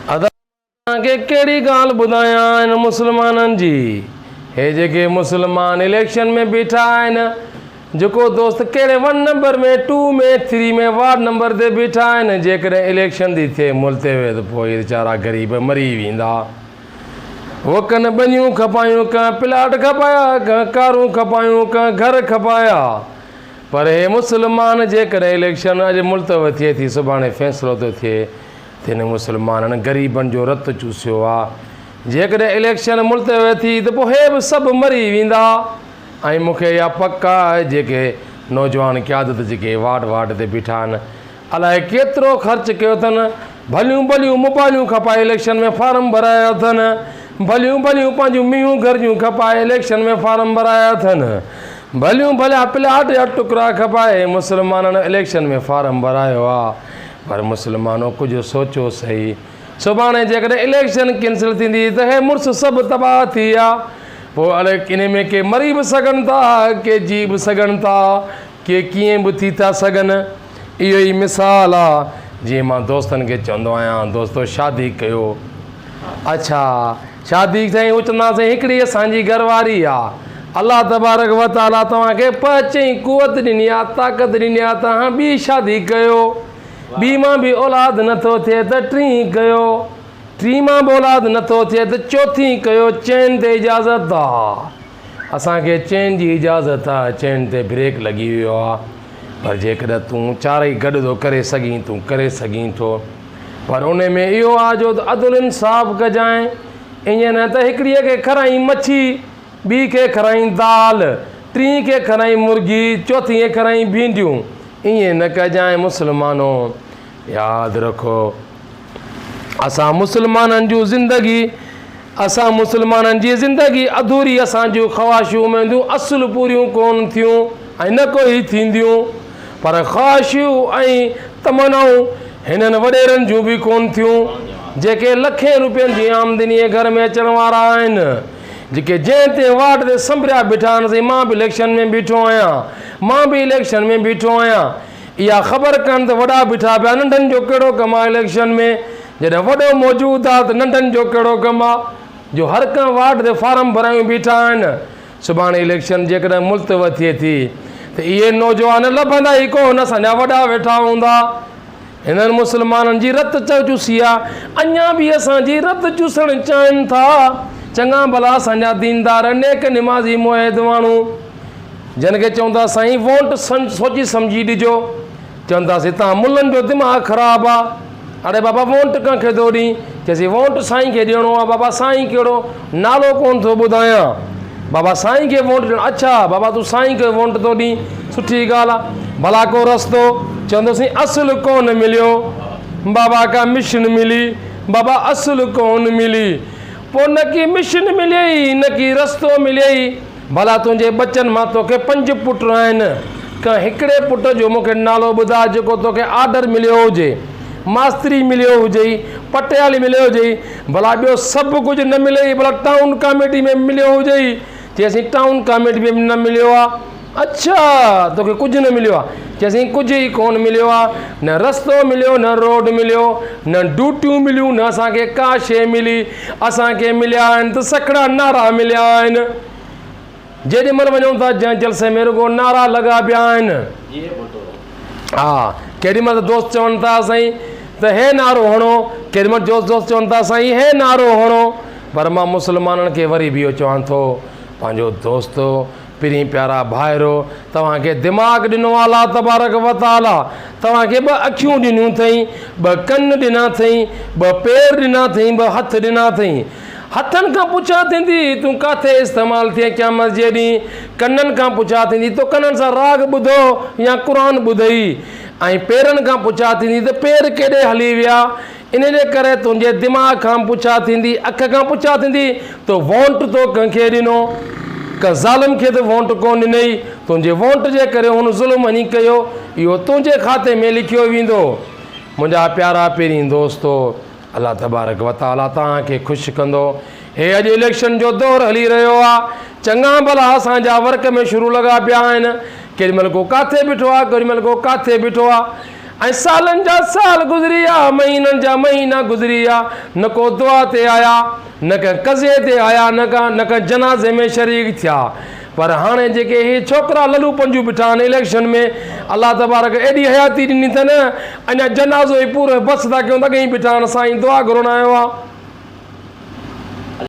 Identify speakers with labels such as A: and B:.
A: के कहिड़ी ॻाल्हि ॿुधायां आहिनि मुस्लमाननि जी। हे जेके मुस्लमान इलेक्शन में बीठा आहिनि, जेको दोस्त कहिड़े 1 नंबर में 2 में 3 में वार्ड नंबर ते बीठा आहिनि, जेकॾहिं इलेक्शन थी थिए मुल्तवे त पोइ वीचारा ग़रीब मरी वेंदा। वो कन बनियूं खपायूं, कंहिं प्लाट खपाया, कंहिं कारूं खपायूं, कंहिं घर खपाया। पर हे मुस्लमान जेकॾहिं इलेक्शन अॼु मुल्तव थिए थी, सुभाणे फ़ैसिलो थो थिए, तिन मुस्लमाननि ग़रीबनि जो रत चूसियो आहे। जेकॾहिं इलेक्शन मुल्तव थी त पोइ हे बि सभु मरी वेंदा। ऐं मूंखे इहा पक आहे, जेके नौजवान क़यादत जेके वार्ड ते बीठा आहिनि, अलाए केतिरो ख़र्चु कयो अथनि। भलियूं भलियूं मोबाइलियूं खपाए इलेक्शन में फार्म भराया अथनि, भलियूं भलियूं पंहिंजूं मीयूं घरजूं खपाए इलेक्शन में फार्म भराया अथनि, भलियूं भलिया प्लाट जा टुकड़ा खपाए मुस्लमाननि इलेक्शन में फार्म भरायो आहे। पर मुस्लमानों कुझु सोचो सही, सुभाणे जेकॾहिं इलेक्शन कैंसिल थींदी त हे मुड़ुस सभु तबाह थी विया। पोइ अलाए इन में के मरी बि सघनि था, के जी बि सघनि था, के कीअं बि थी था सघनि। इहो ई मिसाल आहे। जीअं मां दोस्तनि खे चवंदो आहियां, दोस्तो शादी कयो। अच्छा शादी साईं उहो चवंदासीं हिकिड़ी असांजी घरवारी आहे, अलाह तबारक व तआला तव्हांखे चई कुवत ॾिनी आहे, ताक़त ॾिनी आहे, तव्हां ॿी शादी कयो। ॿी मां बि औलाद नथो थिए त टीं कयो, टीं मां बि औलाद नथो थिए त चौथीं कयो। चैन ते इजाज़त आहे, असांखे चैन जी इजाज़त आहे, चैन ते ब्रेक लॻी वियो आहे। पर जेकॾहिं तूं चारई गॾु थो करे सघीं, तूं करे सघीं थो। पर उन में इहो आहे जो अदुल इंसाफ़ कजांइ। ईअं न त हिकिड़ीअ खे खाराई मच्छी, ॿी खे खाराई दाल, टीं खे खाराई मुर्गी, चौथीं खे खाराई भींडियूं। ईअं न कजांइ मुस्लमानो। यादि रखो, असां मुस्लमाननि जी ज़िंदगी अधूरी, असांजूं ख़्वाहिशूं उमेदूं असुल पूरियूं कोन थियूं ऐं न कोई थींदियूं। पर ख़्वाहिशूं ऐं तमनाऊं हिननि वॾेरनि जूं बि कोन थियूं, जेके लखें रुपयनि जी आमदनीअ घर में अचण वारा आहिनि, जेके जंहिं ते वार्ड ते संभरिया बीठा आहिनि। मां बि इलेक्शन में बीठो आहियां, मां बि इलेक्शन में बीठो आहियां। इहा ख़बर कान त वॾा बीठा पिया, नंढनि जो कहिड़ो कमु आहे इलेक्शन में। जॾहिं वॾो मौजूदु आहे त नंढनि जो कहिड़ो कमु आहे, जो हर कंहिं वार्ड ते फार्म भरायूं बीठा आहिनि। सुभाणे इलेक्शन जेकॾहिं मुल्तव थिए थी त इहे नौजवान लभंदा ई कोन, असांजा वॾा वेठा हूंदा। हिननि मुस्लमाननि जी रत चूसी आहे, अञा बि असांजी रत चूसणु चाहिनि था। चङा भला असांजा दीनदार नेक निमाज़ी मुहिद माण्हू, जिन खे चवंदा साईं वोट सोची सम्झी ॾिजो, चवंदासीं तव्हां मुलनि जो दिमाग़ ख़राबु आहे। अड़े बाबा वोट कंहिंखे थो ॾीं, चइसि वोट साईं खे ॾियणो आहे। बाबा साईं कहिड़ो, नालो कोन थो ॿुधायां, बाबा साईं खे वोट ॾियणो। अच्छा बाबा तूं साईं खे वोट थो ॾीं, सुठी ॻाल्हि आहे। भला को रस्तो, चवंदोसीं असुल कोन मिलियो, बाबा का मिशन मिली, बाबा असुल कोन मिली। पोइ न की मिशन मिले न की रस्तो मिले। भला तुंहिंजे बचनि मां तोखे 5 पुट आहिनि, कंहिं हिकिड़े पुट जो मूंखे नालो ॿुधाए जेको तोखे आर्डर मिलियो हुजे, मास्तरी मिलियो हुजे, पटियाली मिलियो हुजे। भला ॿियो सभु कुझु न मिले, भला टाउन कमेटी में मिलियो हुजे, चइसीं टाउन कमेटी में न मिलियो आहे। अच्छा तोखे कुझु न मिलियो आहे, चइसीं कुझु ई कोन मिलियो आहे। न रस्तो मिलियो, न रोड मिलियो, न ड्यूटियूं मिलियूं, न असांखे का शइ मिली। असांखे मिलिया आहिनि त सखड़ा नारा मिलिया आहिनि। जेॾी महिल वञूं था जंहिं जलसे में रुगो नारा लॻा पिया आहिनि। हा केॾी महिल दोस्त चवनि था साईं त हे नारो हणो, केॾी महिल दोस्त चवनि था साईं हे नारो हणो। पर मां मुस्लमाननि खे वरी बि इहो चवां थो, पंहिंजो दोस्तो पिरी प्यारा भाइरो, तव्हांखे दिमाग़ ॾिनो अलाह तबारक व तआला, तव्हांखे 2 अखियूं ॾिनियूं अथई, 2 कन ॾिना अथई, 2 पेर ॾिना अथई, 2 हथ ॾिना अथई। हथनि खां पुछा थींदी तूं किथे इस्तेमालु थिए क़यामत जे ॾींहुं। कननि खां पुछा थींदी तो कननि सां राग ॿुधो या क़ुर ॿुधई। ऐं पेरनि खां पुछा थींदी त पेर केॾे हली विया। इन जे करे तुंहिंजे दिमाग़ खां पुछा थींदी, अख खां पुछा थींदी तो वोट तो कंहिंखे ॾिनो। का ज़ालिम खे त वोट कोन ॾिनई, तुंहिंजे वोट जे करे हुन ज़ुल्म वञी कयो, इहो तुंहिंजे खाते में लिखियो वेंदो। मुंहिंजा प्यारा पहिरीं दोस्तो, अल्लाह तबारक व तआला तव्हांखे ख़ुशि कंदो। हे अॼु इलेक्शन जो दौरु हली रहियो आहे, चङा भला असांजा वर्क में शुरू लॻा पिया आहिनि। केॾी महिल को किथे बीठो आहे, केॾी महिल को किथे बीठो आहे। ऐं सालनि जा साल गुज़री विया, महीननि जा महीना गुज़री विया, न को दुआ ते आया, न का कज़े ते आया, न का जनाज़े में शरीक थिया। पर हाणे जेके इहे छोकिरा ललू पंजू बीठा आहिनि इलेक्शन में, अलाह तबारक एॾी हयाती ॾिनी अथनि, अञा जनाज़ो ई पूरो बस था कयूं त अॻे ई बीठा आहिनि, साईं दुआ घुरण आयो आहे।